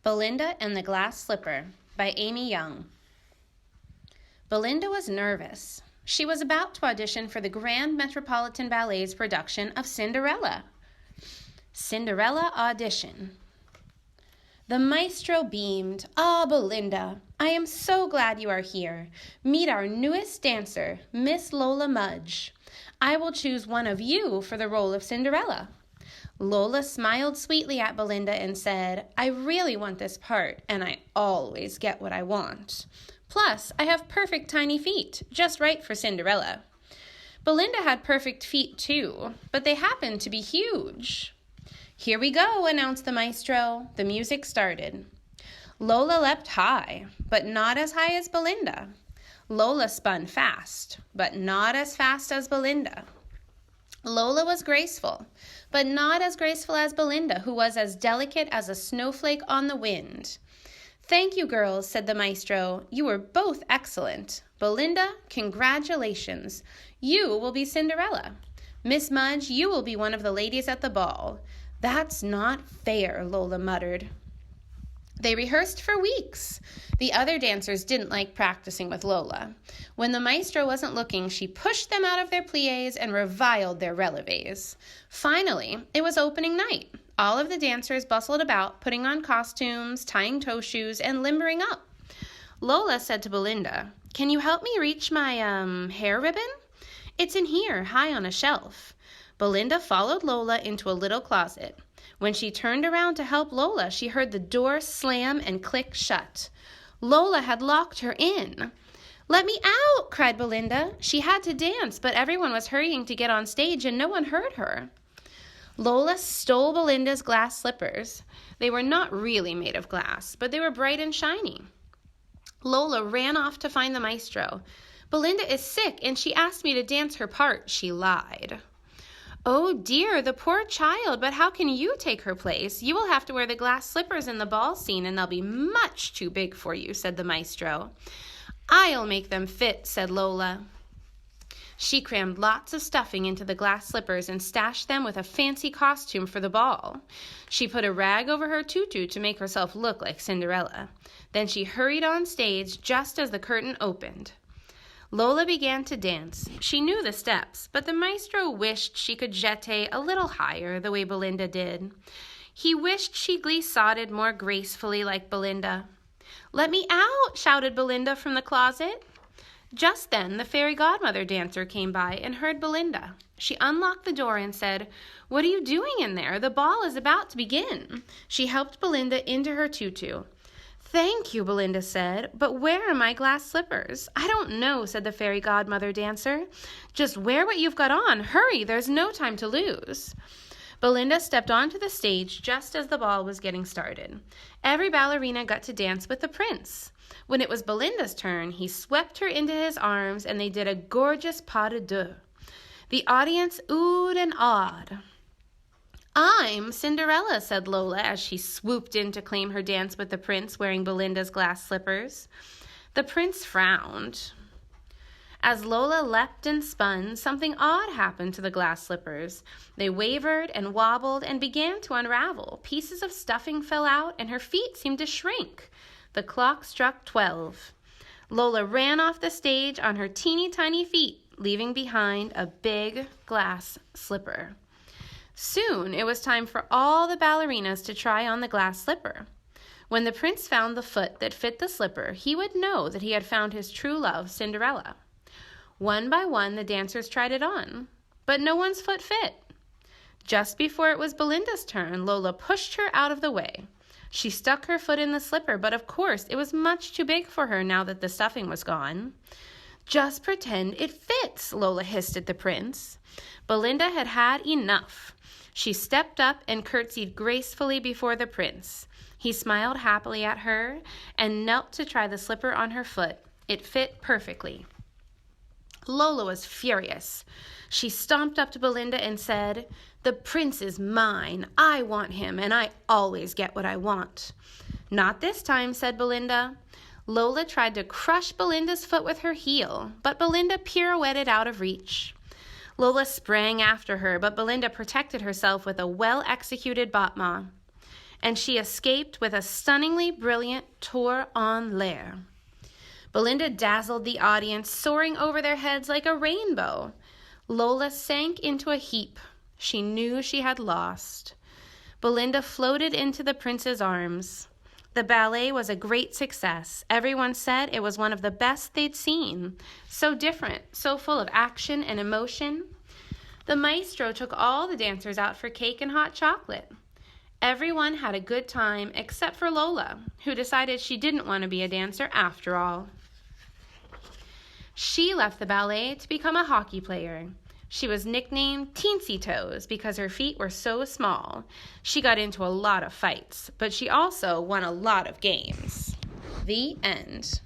Belinda and the Glass Slipper by Amy Young. Belinda was nervous. She was about to audition for the Grand Metropolitan Ballet's production of Cinderella. Cinderella audition. The maestro beamed. "Ah, Belinda, I am so glad you are here. Meet our newest dancer, Miss Lola Mudge. I will choose one of you for the role of Cinderella." Lola smiled sweetly at Belinda and said, "I really want this part, and I always get what I want. Plus, I have perfect tiny feet, just right for Cinderella." Belinda had perfect feet too, but they happened to be huge. "Here we go," announced the maestro. The music started. Lola leapt high, but not as high as Belinda. Lola spun fast, but not as fast as Belinda. Lola was graceful, but not as graceful as Belinda, who was as delicate as a snowflake on the wind. "Thank you, girls," said the maestro. "You were both excellent. Belinda, congratulations. You will be Cinderella. Miss Mudge, you will be one of the ladies at the ball." "That's not fair," Lola muttered. They rehearsed for weeks. The other dancers didn't like practicing with Lola. When the maestro wasn't looking, she pushed them out of their pliés and reviled their releves. Finally, it was opening night. All of the dancers bustled about, putting on costumes, tying toe shoes, and limbering up. Lola said to Belinda, "Can you help me reach my, hair ribbon? It's in here, high on a shelf." Belinda followed Lola into a little closet. When she turned around to help Lola, she heard the door slam and click shut. Lola had locked her in. "Let me out!" cried Belinda. She had to dance, but everyone was hurrying to get on stage and no one heard her. Lola stole Belinda's glass slippers. They were not really made of glass, but they were bright and shiny. Lola ran off to find the maestro. "Belinda is sick and she asked me to dance her part," she lied. "Oh dear, the poor child, but how can you take her place? You will have to wear the glass slippers in the ball scene and they'll be much too big for you," said the maestro. "I'll make them fit," said Lola. She crammed lots of stuffing into the glass slippers and stashed them with a fancy costume for the ball. She put a rag over her tutu to make herself look like Cinderella. Then she hurried on stage just as the curtain opened. Lola began to dance. She knew the steps, but the maestro wished she could jeté a little higher the way Belinda did. He wished she glisssaded more gracefully like Belinda. "Let me out!" shouted Belinda from the closet. Just then, the fairy godmother dancer came by and heard Belinda. She unlocked the door and said, "What are you doing in there? The ball is about to begin." She helped Belinda into her tutu. "Thank you," Belinda said, "but where are my glass slippers?" "I don't know," said the fairy godmother dancer. "Just wear what you've got on. Hurry, there's no time to lose." Belinda stepped onto the stage just as the ball was getting started. Every ballerina got to dance with the prince. When it was Belinda's turn, he swept her into his arms and they did a gorgeous pas de deux. The audience oohed and awed. "I'm Cinderella," said Lola as she swooped in to claim her dance with the prince wearing Belinda's glass slippers. The prince frowned. As Lola leapt and spun, something odd happened to the glass slippers. They wavered and wobbled and began to unravel. Pieces of stuffing fell out and her feet seemed to shrink. The clock struck 12. Lola ran off the stage on her teeny tiny feet, leaving behind a big glass slipper. Soon it was time for all the ballerinas to try on the glass slipper. When the prince found the foot that fit the slipper, he would know that he had found his true love, Cinderella. One by one, the dancers tried it on, but no one's foot fit. Just before it was Belinda's turn, Lola pushed her out of the way. She stuck her foot in the slipper, but of course it was much too big for her now that the stuffing was gone. "Just pretend it fits," Lola hissed at the prince. Belinda had had enough. She stepped up and curtsied gracefully before the prince. He smiled happily at her and knelt to try the slipper on her foot. It fit perfectly. Lola was furious. She stomped up to Belinda and said, "The prince is mine. I want him, and I always get what I want." "Not this time," said Belinda. Lola tried to crush Belinda's foot with her heel, but Belinda pirouetted out of reach. Lola sprang after her, but Belinda protected herself with a well-executed battement. and she escaped with a stunningly brilliant tour en l'air. Belinda dazzled the audience, soaring over their heads like a rainbow. Lola sank into a heap. She knew she had lost. Belinda floated into the prince's arms. The ballet was a great success. Everyone said it was one of the best they'd seen. So different, so full of action and emotion. The maestro took all the dancers out for cake and hot chocolate. Everyone had a good time except for Lola, who decided she didn't want to be a dancer after all. She left the ballet to become a hockey player. She was nicknamed Teensy Toes because her feet were so small. She got into a lot of fights, but she also won a lot of games. The end.